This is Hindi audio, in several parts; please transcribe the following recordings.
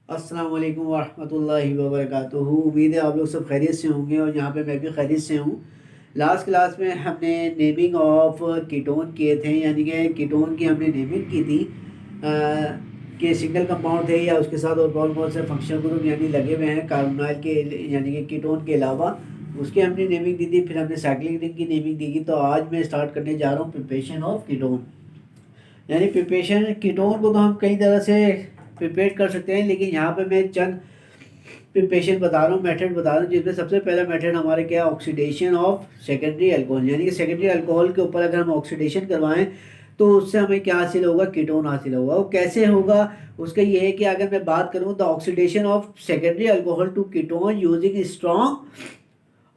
अस्सलाम वालेकुम वरहमतुल्लाहि वबरकातुहू। उम्मीद है आप लोग सब खैरियत से होंगे और यहाँ पे मैं भी खैरियत से हूँ। लास्ट क्लास में हमने नेमिंग ऑफ कीटोन किए थे, यानी कि कीटोन की हमने नेमिंग की थी कि सिंगल कंपाउंड थे या उसके साथ और कौन कौन से फंक्शनल ग्रुप यानी लगे हुए हैं कार्बोनाइल के, यानी कि कीटोन के अलावा। उसकी हमने नेमिंग दी थी, फिर हमने साइक्लिक रिंग की नेमिंग दी थी। तो आज मैं स्टार्ट करने जा रहा हूँ प्रिपरेशन ऑफ कीटोन। यानी प्रिपरेशन कीटोन को तो हम कई तरह से प्रिपेयर कर सकते हैं, लेकिन यहाँ पे मैं चंद प्रिपरेशन बता रहा हूँ, मेथड बता रहा हूँ, जिसमें सबसे पहला मेथड हमारे क्या है, ऑक्सीडेशन ऑफ सेकेंडरी अल्कोहल। यानी कि सेकेंडरी अल्कोहल के ऊपर अगर हम ऑक्सीडेशन करवाएं तो उससे हमें क्या हासिल होगा, कीटोन हासिल होगा। वो कैसे होगा, उसका ये है कि अगर मैं बात करूँ the oxidation of secondary alcohol to ketone using strong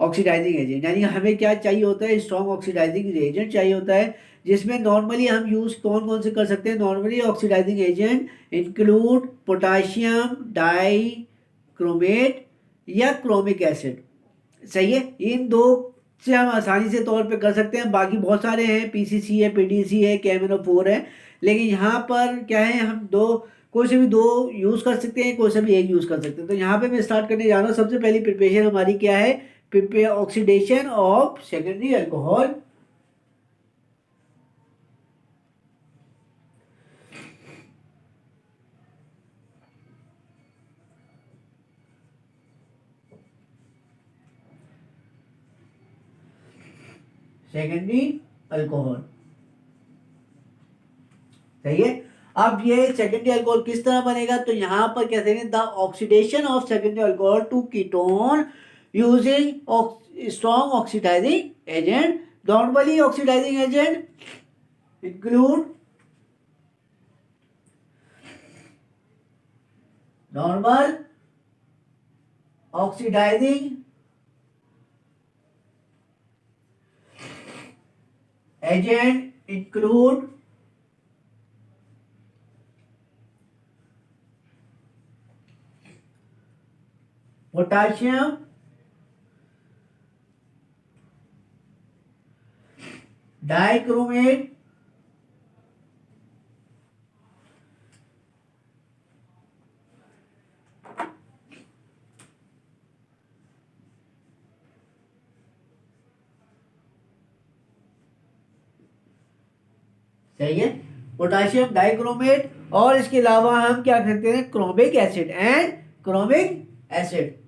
oxidizing agent. यानी हमें क्या चाहिए होता है, स्ट्रॉन्ग ऑक्सीडाइजिंग एजेंट चाहिए होता है, जिसमें नॉर्मली हम यूज कौन कौन से कर सकते हैं। Normally oxidizing agent include potassium dichromate या क्रोमिक एसिड। सही है, इन दो से हम आसानी से तौर पे कर सकते हैं। बाकी बहुत सारे हैं, पीसीसी है, पीडीसी है, KMnO4 है, लेकिन यहाँ पर क्या है, हम दो कोई से भी दो यूज कर सकते हैं, कोई से भी एक यूज कर सकते हैं। तो यहाँ पे मैं स्टार्ट करने जा रहा हूँ। सबसे पहली प्रिपरेशन हमारी क्या है, prepare oxidation of secondary alcohol. Secondary alcohol, सही है। अब ये सेकेंडरी अल्कोहल किस तरह बनेगा, तो यहां पर कहते हैं the oxidation of secondary alcohol to ketone using strong oxidizing agent. Normally oxidizing agent include normal oxidizing agent include potassium dichromate सही है, पोटाशियम डाइक्रोमेट। और इसके अलावा हम क्या करते हैं, chromic acid and chromic acid.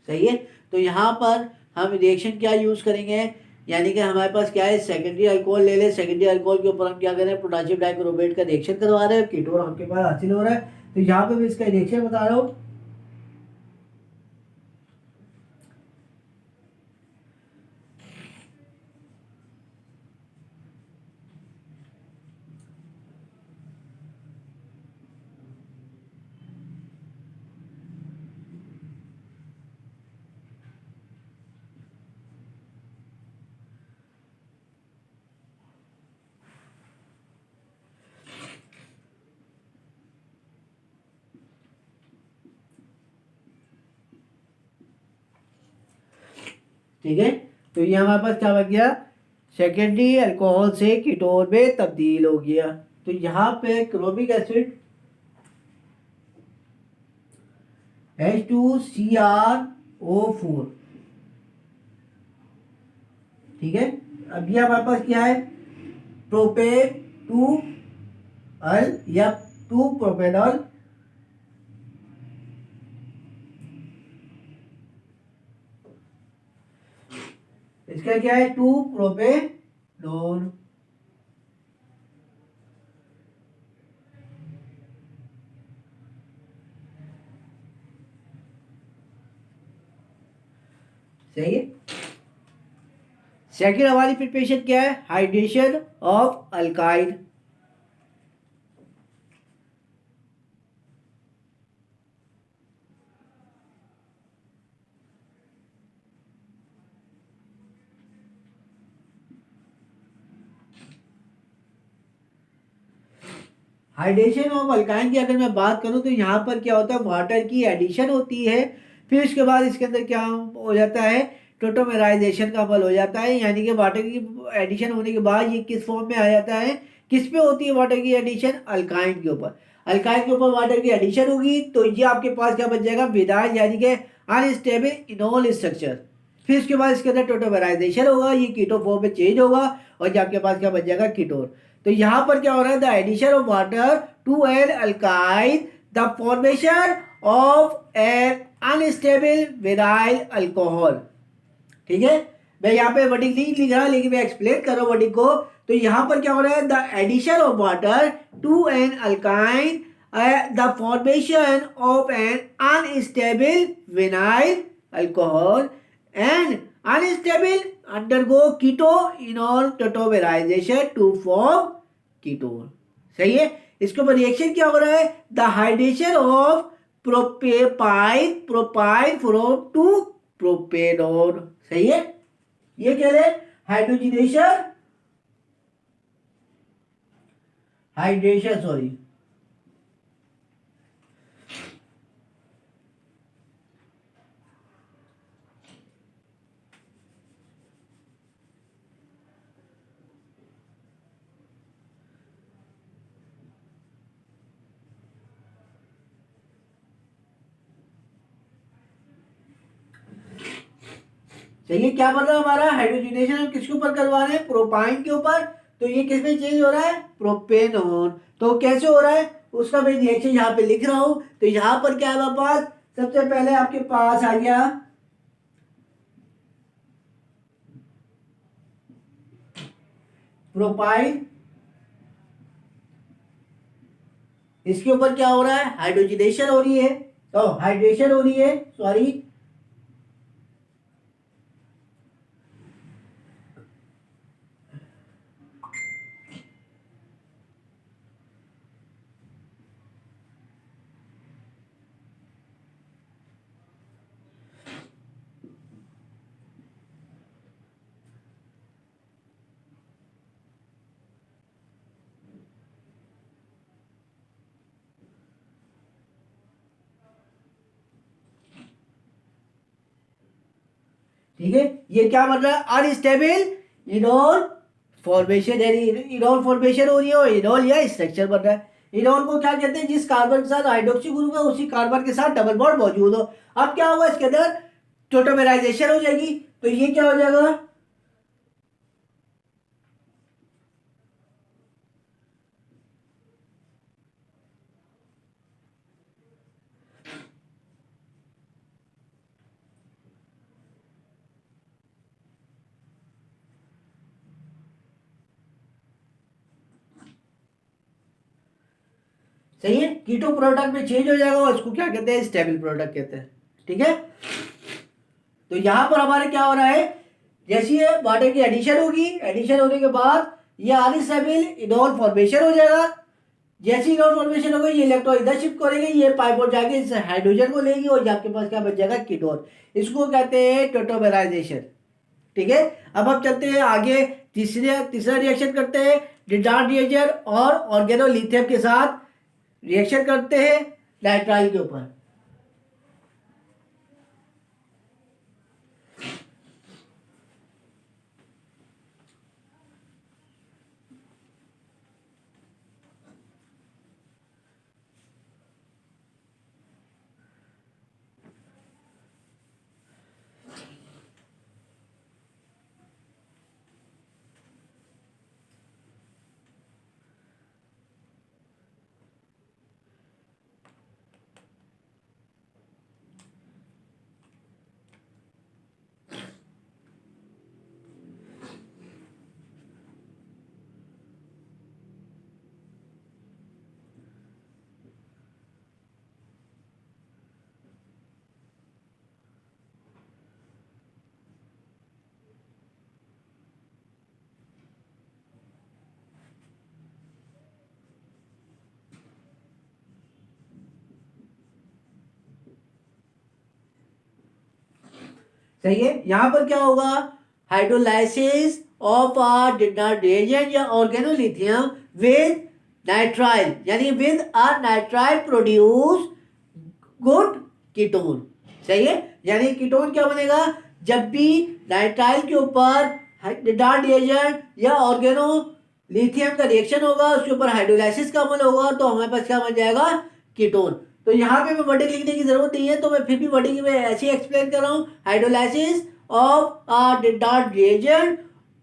सही है, तो यहाँ पर हम रिएक्शन क्या यूज करेंगे, यानी कि हमारे पास क्या है, सेकेंडरी अल्कोहल ले ले। सेकेंडरी अल्कोहल के ऊपर हम क्या कर रहे हैं, पोटाशियम डाइक्रोमेट का रिएक्शन करवा रहे हैं, कीटोन आपके पास हासिल हो रहा है। तो यहाँ पे मैं इसका रिएक्शन बता रहा हूँ। ठीक है, तो ये हमारे पास क्या बन गया, सेकेंडरी अल्कोहल से कीटोन में तब्दील हो गया। तो यहाँ पे क्रोमिक एसिड H2CrO4। ठीक है, अब ये हमारे पास क्या है, प्रोपेन टू अल या टू प्रोपेनॉल। इसका क्या है, टू प्रोपेनोन। सही है, सेकेंड हमारी प्रिपरेशन क्या है, हाइड्रेशन ऑफ अल्काइड। हाइड्रेशन ऑफ अल्काइन की अगर मैं बात करूं तो यहाँ पर क्या होता है, वाटर की एडिशन होती है, फिर उसके बाद इसके अंदर क्या हो जाता है, टोटोमेराइजेशन का अमल हो जाता है, यानी कि वाटर की एडिशन होने के बाद ये किस फॉर्म में आ जाता है, किस पे होती है वाटर की एडिशन, अल्काइन के ऊपर। अल्काइन के ऊपर वाटर की एडिशन होगी तो ये आपके पास क्या बन जाएगा, विनाइल यानी कि अनस्टेबल इनोल स्ट्रक्चर। फिर उसके बाद इसके अंदर टोटोमेराइजेशन होगा, ये कीटो फॉर्म में चेंज होगा और ये आपके पास क्या बन जाएगा, कीटोन। तो यहां पर क्या हो रहा है, the addition of water to an alkyne, the formation of an unstable vinyl alcohol. ठीक है, मैं यहाँ पे वर्डिंग नहीं लिख रहा लेकिन मैं एक्सप्लेन कर रहा हूँ वर्डिंग को। तो यहां पर क्या हो रहा है, the addition of water to an alkyne, the formation of an unstable vinyl alcohol and unstable undergo keto enol tautomerization to form ketone. सही है, इसके ऊपर रिएक्शन क्या हो रहा है, the hydration of propyne from to propanone. सही है, ये कह रहे हाइड्रोजिनेशन, हाइड्रेशन सॉरी, चलिए क्या बन रहा है हमारा, हाइड्रोजनेशन हम किसके ऊपर करवा रहे हैं, प्रोपाइन के ऊपर। तो ये किस में चेंज हो रहा है, प्रोपेनॉन। तो कैसे हो रहा है उसका मैं रिएक्शन यहाँ पे लिख रहा हूं। तो यहाँ पर क्या है हमारे पास, सबसे पहले आपके पास आ गया प्रोपाइन, इसके ऊपर क्या हो रहा है, हाइड्रोजनेशन हो रही है, तो हाइड्रेशन हो रही है सॉरी, ठीक है। ये क्या बन रहा है, अनस्टेबल इनोल फॉर्मेशन, यानी इनोल फॉर्मेशन हो रही है और इनोल या स्ट्रक्चर बन रहा है। इनोल को क्या कहते हैं, जिस कार्बन के साथ हाइड्रोक्सी ग्रुप है उसी कार्बन के साथ डबल बॉन्ड मौजूद हो। अब क्या होगा, इसके अंदर टोटोमेराइजेशन हो जाएगी, तो ये क्या हो जाएगा, सही है, कीटो प्रोडक्ट में चेंज हो जाएगा और इसको क्या कहते हैं, स्टेबल प्रोडक्ट कहते हैं। ठीक है, तो यहां पर हमारे क्या हो रहा है, जैसे ये वाटर की एडिशन होगी, एडिशन होने के बाद ये अनस्टेबल इनोल फॉर्मेशन हो जाएगा। जैसे इनोल फॉर्मेशन होगा ये इलेक्ट्रॉन इधर शिफ्ट करेंगे, ये पाइप और जाके इस हाइड्रोजन को लेगी और आपके पास क्या बच जाएगा, कीटोन। इसको कहते हैं टोटोमेराइजेशन। ठीक है, अब हम चलते हैं आगे, तीसरा रिएक्शन करते हैं, डिटार्ड रिएजन और ऑर्गेनोलिथियम के साथ रिएक्शन करते हैं नाइट्राइल के ऊपर। सही है, यहां पर क्या होगा, हाइड्रोलाइसिस ऑफ अ डिटर्जेंट या ऑर्गेनोलिथियम विद नाइट्राइल, यानी with a nitrile produce good ketone. सही है, यानी कीटोन क्या बनेगा, जब भी नाइट्राइल के ऊपर डार्ट रिएजेंट या ऑर्गेनो लिथियम का रिएक्शन होगा, उसके ऊपर हाइड्रोलाइसिस का अमल होगा, तो हमारे पास क्या बन जाएगा, कीटोन। तो यहाँ पे मैं वर्डिंग लिखने की जरूरत नहीं है, तो मैं फिर भी वर्डिंग में ऐसे ही एक्सप्लेन कर रहा हूँ, hydrolysis of dart reagent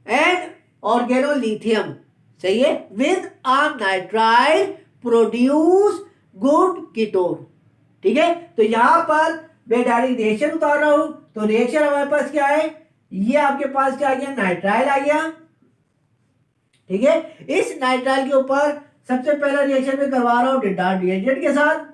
and organolithium. सही है, with a nitrile produce good ketone. ठीक है, तो यहां पर मैं डायरेक्ट रिएक्शन उतार रहा हूं, तो रिएक्शन हमारे पास क्या है, ये आपके पास क्या आ गया, नाइट्राइल आ गया। ठीक है, इस नाइट्राइल के ऊपर सबसे पहला रिएक्शन में करवा रहा हूं डार्ट रिएजेंट के साथ।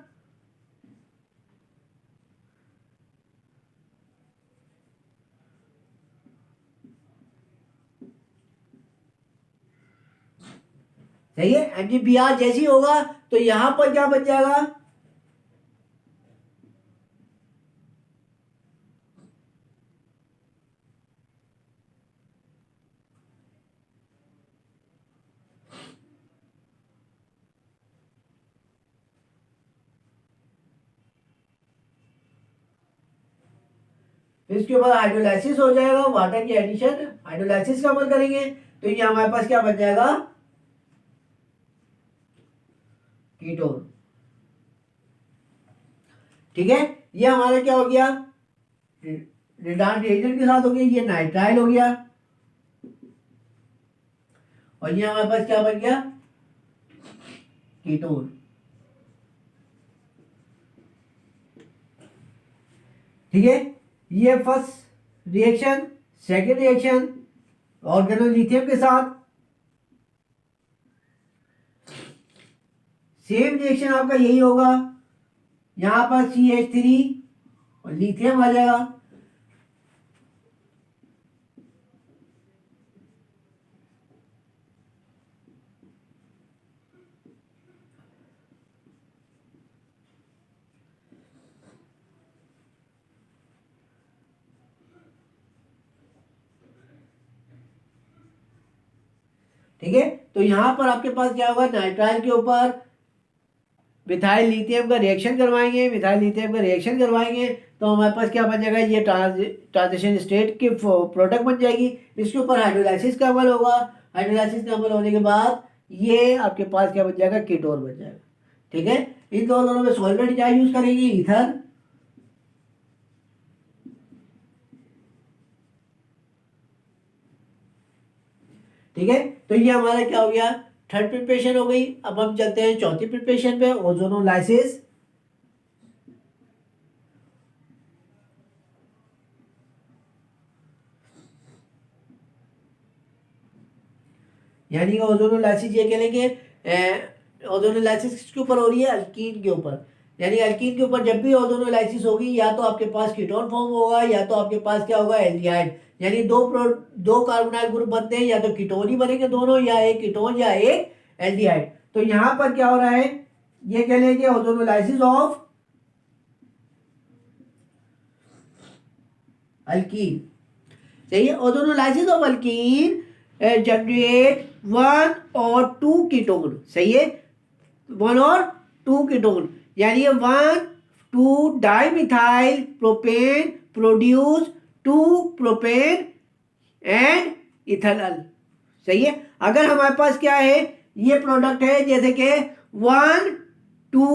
सही है, एमजीबीआर जैसी होगा तो यहां पर क्या बन जाएगा, फिर इसके बाद हाइड्रोलाइसिस हो जाएगा, वाटर की एडिशन, हाइड्रोलाइसिस का अमल करेंगे, तो ये हमारे पास क्या बन जाएगा, कीटोन। ठीक है, ये हमारा क्या हो गया, रिडार्ट रिएजेंट के साथ हो गया, ये नाइट्राइल हो गया, और ये हमारे पास क्या बन गया, कीटोन। ठीक है, ये first reaction, second reaction organolithium के साथ, सेम रिएक्शन आपका यही होगा, यहां पर CH3 और लिथियम आ जाएगा। ठीक है, तो यहां पर आपके पास क्या होगा, नाइट्राइल के ऊपर मिथाइल लिथियम का रिएक्शन करवाएंगे, मिथाइल लिथियम का रिएक्शन करवाएंगे, तो हमारे पास क्या बन जाएगा, ये ट्रांजिशन स्टेट की प्रोडक्ट बन जाएगी। इसके ऊपर हाइड्रोलाइसिस का अमल होगा, हाइड्रोलाइसिस का अमल होने के बाद ये आपके पास क्या बन जाएगा, कीटोन बन जाएगा। ठीक है, इन दोनों में सॉल्वेंट क्या यूज करेंगे, ईथर। ठीक है, तो ये हमारा क्या हो गया, थर्ड प्रिपरेशन हो गई। अब हम चलते हैं चौथी प्रिपरेशन पे, ओजोनोलाइसिस। यानी कि ओजोनोलाइसिस ये कह लेंगे, ओजोनोलाइसिस किसके ऊपर हो रही है, अल्कीन के ऊपर। यानी अल्कीन के ऊपर जब भी ओजोनोलाइसिस होगी, या तो आपके पास कीटोन फॉर्म होगा, या तो आपके पास क्या होगा, एल्डिहाइड। यानी दो कार्बोनाइल ग्रुप बनते हैं, या तो कीटोन ही बनेंगे दोनों, या एक कीटोन या एक एल्डिहाइड। तो यहां पर क्या हो रहा है, ये कह लेंगे ओजोनोलाइसिस ऑफ अल्कीन। सही है, ozonolysis of alkene generate one और टू कीटोन। सही है, वन और टू कीटोन, यानी ये one two dimethyl propane produce two propane and ethanol. सही है, अगर हमारे पास क्या है, ये प्रोडक्ट है, जैसे कि वन टू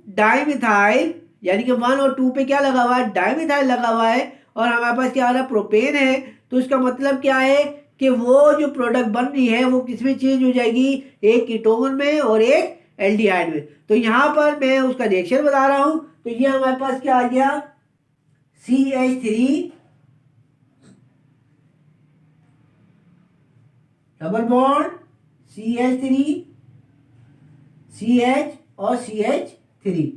डाइमिथाइल, यानी कि वन और टू पे क्या लगा हुआ है, डाइमिथाइल लगा हुआ है, और हमारे पास क्या आ रहा है, प्रोपेन है, तो इसका मतलब क्या है कि वो जो प्रोडक्ट बन रही है वो किस में चेंज हो जाएगी, एक कीटोन में और एक एल्डिहाइड में। तो यहां पर मैं उसका रिएक्शन बता रहा हूं, तो ये हमारे पास क्या आ गया, CH3 double bond, CH3 CH और CH3।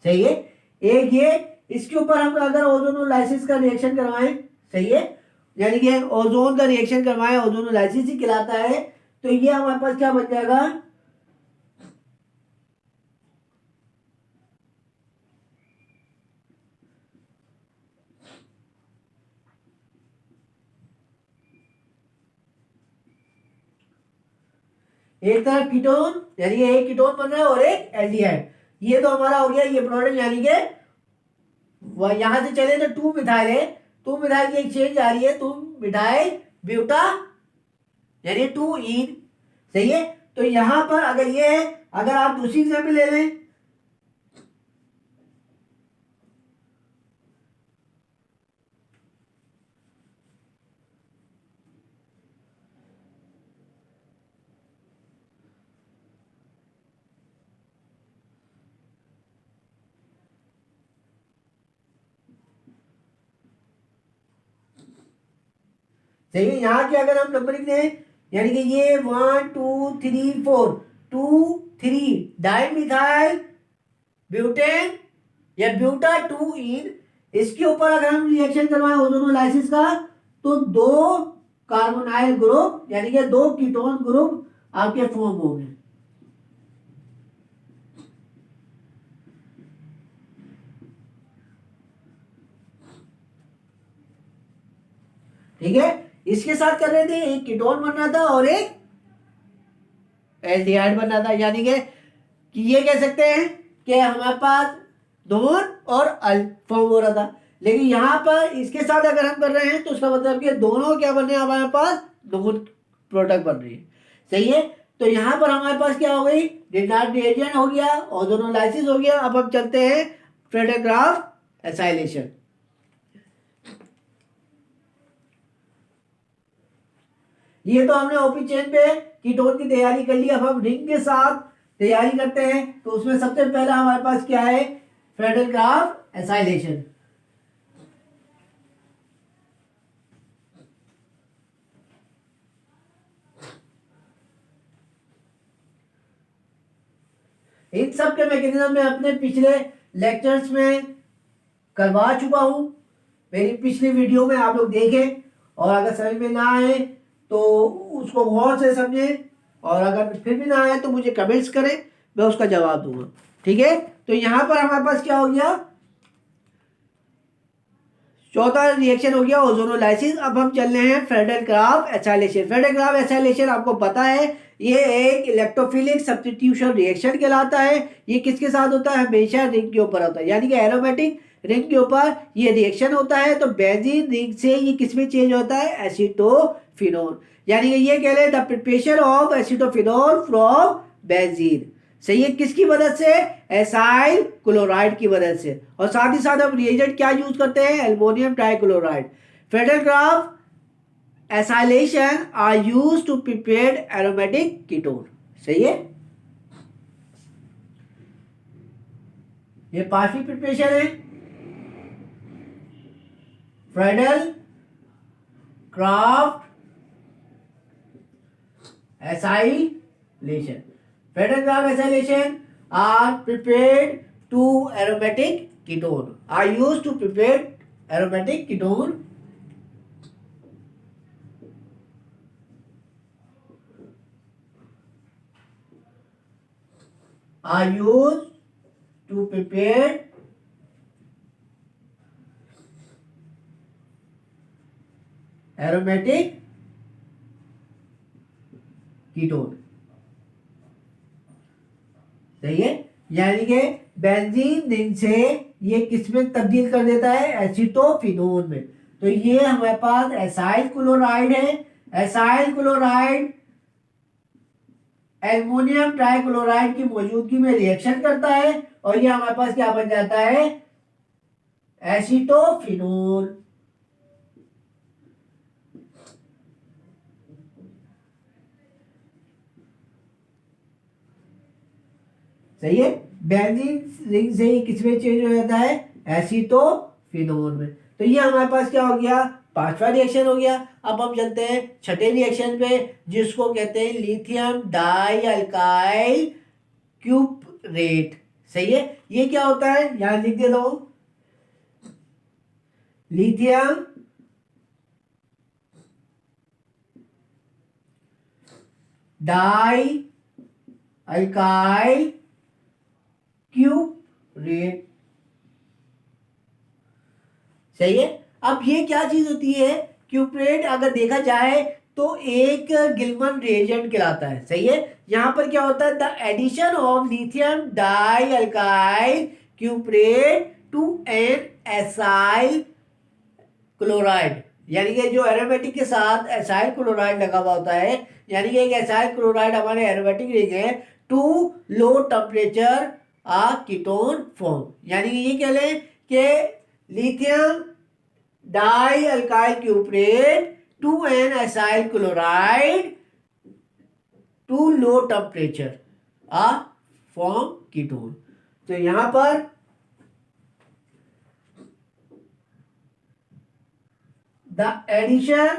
सही है, एक ये, इसके ऊपर हम अगर ओजोनोलाइसिस का रिएक्शन करवाएं, सही है, यानी कि ओजोन का रिएक्शन करवाएं, ओजोनोलाइसिस ही कहलाता है, तो ये हमारे पास क्या बन जाएगा, एक तरफ कीटोन यानी कि एक कीटोन बन रहा है और एक एल्डिहाइड। ये तो हमारा हो गया ये प्रोडक्ट, यानी कि यहां से चले तो 2 मिथाइल है, 2 मिथाइल की एक्सचेंज आ रही है 2 मिथाइल ब्यूटा यानी 2 ईन। सही है। तो यहां पर अगर ये है, अगर आप दूसरी एग्जाम्पल ले लें, सही है। यहाँ के अगर हम नंबरिंग दें, यानी कि ये 1 2 3 4 2 3 डाई मिथाइल ब्यूटेन या ब्यूटा 2 इन, इसके ऊपर अगर हम रिएक्शन करवाएं ओजोनोलाइसिस का, तो 2 कार्बोनाइल ग्रुप यानी कि 2 कीटोन ग्रुप आपके फॉर्म होंगे। ठीक है। इसके साथ कर रहे थे, एक कीटोन बन रहा था और एक एल्डिहाइड बन रहा था, यानी कि ये कह सकते हैं कि हमारे पास दोनों और अल फॉर्म हो रहा था। लेकिन यहां पर इसके साथ अगर हम कर रहे हैं तो उसका मतलब कि दोनों क्या बन रहे हैं, हमारे पास दोनों प्रोडक्ट बन रही है। सही है। तो यहां पर हमारे पास क्या हो गई, डिनार्ड रिएजेंट हो गया, ओजोनोलाइसिस हो गया। अब हम चलते हैं फ्रेडल क्राफ्ट एसाइलेशन। ये तो हमने ओपी चेन पे कीटोन की तैयारी कर ली। अब हम रिंग के साथ तैयारी करते हैं, तो उसमें सबसे पहला हमारे पास क्या है, फ्रेडल क्राफ्ट एसाइलेशन। इन सब के मैकेनिज्म में अपने पिछले लेक्चर्स में करवा चुका हूं, मेरी पिछली वीडियो में आप लोग देखें, और अगर समझ में ना आए तो उसको गौर से समझें, और अगर फिर भी ना आए तो मुझे कमेंट्स करें, मैं उसका जवाब दूंगा। ठीक है। तो यहां पर हमारे पास क्या हो गया, चौथा रिएक्शन हो गया ओजोनोलाइसिस। अब हम चल रहे हैं Friedel Crafts acylation. Friedel Crafts acylation आपको पता है ये एक इलेक्ट्रोफिलिक सब्स्टिट्यूशन रिएक्शन कहलाता है। ये किसके साथ होता है, हमेशा रिंग के ऊपर होता है, यानी कि एरोमेटिक रिंग के ऊपर ये रिएक्शन होता है। तो बेंजीन रिंग से ये किसमें चेंज होता है, एसीटोफिनोन, यानी कि ये कह रहे हैं the preparation of acetophenone from benzene. सही है। किसकी मदद से, एसाइल क्लोराइड की मदद से। और साथ ही साथ हम रिएजेंट क्या यूज करते हैं, aluminium trichloride. Friedel Crafts acylation are used to prepare aromatic ketone. सही है। ये पांचवी प्रिपरेशन है, Friedel Crafts acylation. Friedel Crafts acylation are prepared to aromatic ketone, are used to prepare aromatic ketone, are used to prepare aromatic ketone। सही है। यानी कि बेंजीन रिंग से ये किसमें तब्दील कर देता है, एसीटोफिनोन में। तो ये हमारे पास एसाइल क्लोराइड है। एसाइल क्लोराइड एल्युमिनियम ट्राइक्लोराइड की मौजूदगी में रिएक्शन करता है, और ये हमारे पास क्या बन जाता है, एसीटोफिनोन। सही है। बेंजीन रिंग से ही किसमें चेंज हो जाता है, एसीटोफिनोन में। तो ये हमारे पास क्या हो गया, पांचवा रिएक्शन हो गया। अब हम चलते हैं छठे रिएक्शन पे, जिसको कहते हैं लिथियम डाई अल्काइल क्यूपरेट। सही है। ये क्या होता है, यहां लिख देता हूं, लिथियम डाई अल्काइल क्यूपरेट। सही है। अब ये क्या चीज होती है, क्यूपरेट अगर देखा जाए तो एक गिलमन रिएजेंट कहलाता है। सही है। यहां पर क्या होता है, the addition of lithium dialkyl cuprate to an acyl chloride, यानी कि जो एरोमेटिक के साथ एसाइल क्लोराइड लगा हुआ होता है, यानी कि एक एसाइल क्लोराइड हमारे एरोमेटिक रिंग है, to low temperature a ketone form, यानी कि ये कह लें कि lithium dialkyl cuprate to an acyl chloride to low temperature a form ketone. तो यहां पर the addition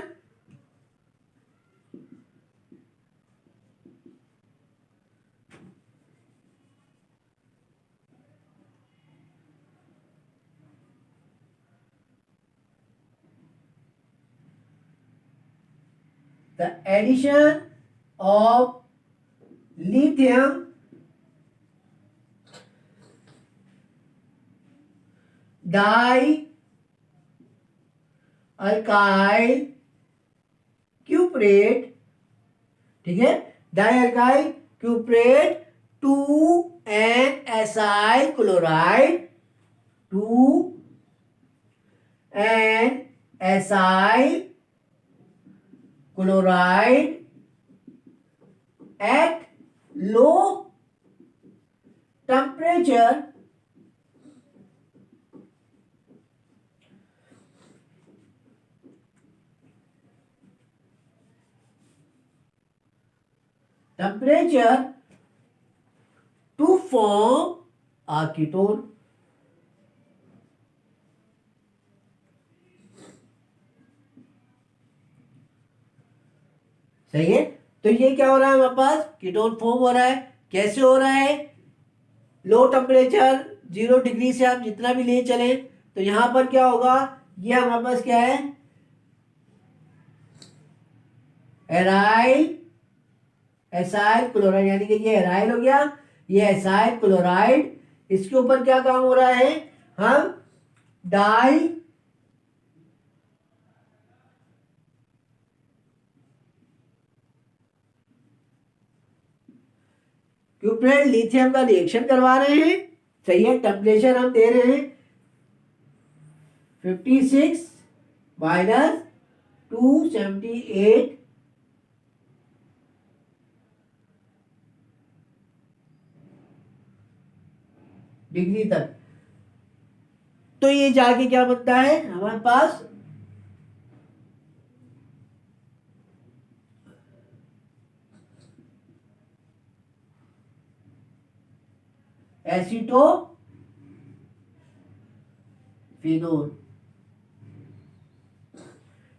of lithium डाइअल्काइल cuprate, ठीक है, dialkyl cuprate to an acyl chloride, to an acyl chloride at low temperature to form a ketone। सही है। तो ये क्या हो रहा है, हमारे पास कीटोन फॉर्म हो रहा है। कैसे हो रहा है, लो टेम्परेचर 0 डिग्री से हम जितना भी ले चलें, तो यहां पर क्या होगा, ये हमारे पास क्या है, एराइल एसाइल क्लोराइड, यानी कि ये एराइल हो गया, ये एसाइल क्लोराइड, इसके ऊपर क्या काम हो रहा है, हम डाई क्यूप्रेट लिथियम का रिएक्शन करवा रहे हैं। सही है। टेम्परेचर हम दे रहे हैं 56 माइनस 278 डिग्री तक। तो ये जाके क्या बनता है हमारे पास, एसीटोफिनोल।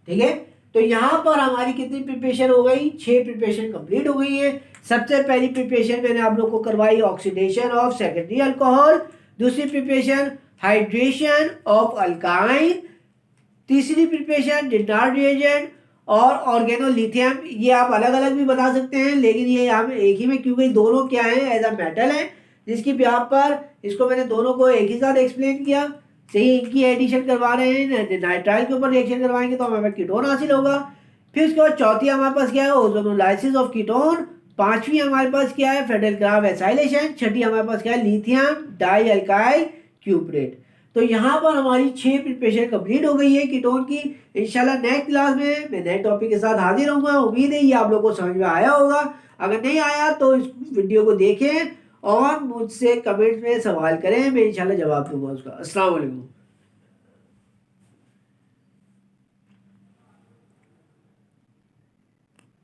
ठीक है। तो यहां पर हमारी कितनी प्रिपरेशन हो गई, 6 प्रिपरेशन कंप्लीट हो गई है। सबसे पहली प्रिपरेशन मैंने आप लोग को करवाई ऑक्सीडेशन ऑफ सेकेंडरी अल्कोहल, दूसरी प्रिपरेशन हाइड्रेशन ऑफ अल्काइन, तीसरी प्रिपरेशन डिनार्ड रिएजेंट और ऑर्गेनोलिथियम। ये आप अलग अलग भी बता सकते हैं, लेकिन ये हम एक ही में, क्योंकि दोनों क्या है, एज अ मेटल है, जिसकी यहाँ पर इसको मैंने दोनों को एक ही साथ एक्सप्लेन किया। सही, इनकी एडिशन करवा रहे हैं, नाइट्राइल के ऊपर रिएक्शन करवाएंगे तो हमें कीटोन हासिल होगा। फिर उसके बाद चौथी हमारे पास क्या है, ओजोनोलाइसिस ऑफ कीटोन। पांचवी हमारे पास क्या है, फेडेलग्राफ एसाइलेशन। छठी हमारे पास क्या है, लिथियम डाई अल्काइल क्यूप्रेट। तो यहाँ पर हमारी 6 प्रिपरेशन कंप्लीट हो गई है कीटोन की। इंशाल्लाह नेक्स्ट क्लास में मैं नए टॉपिक के साथ हाजिर होऊंगा। उम्मीद है ये आप लोगों को समझ में आया होगा। अगर नहीं आया तो इस वीडियो को देखें और मुझसे कमेंट्स में सवाल करें, मैं इंशाल्लाह जवाब दूंगा उसका। अस्सलाम वालेकुम।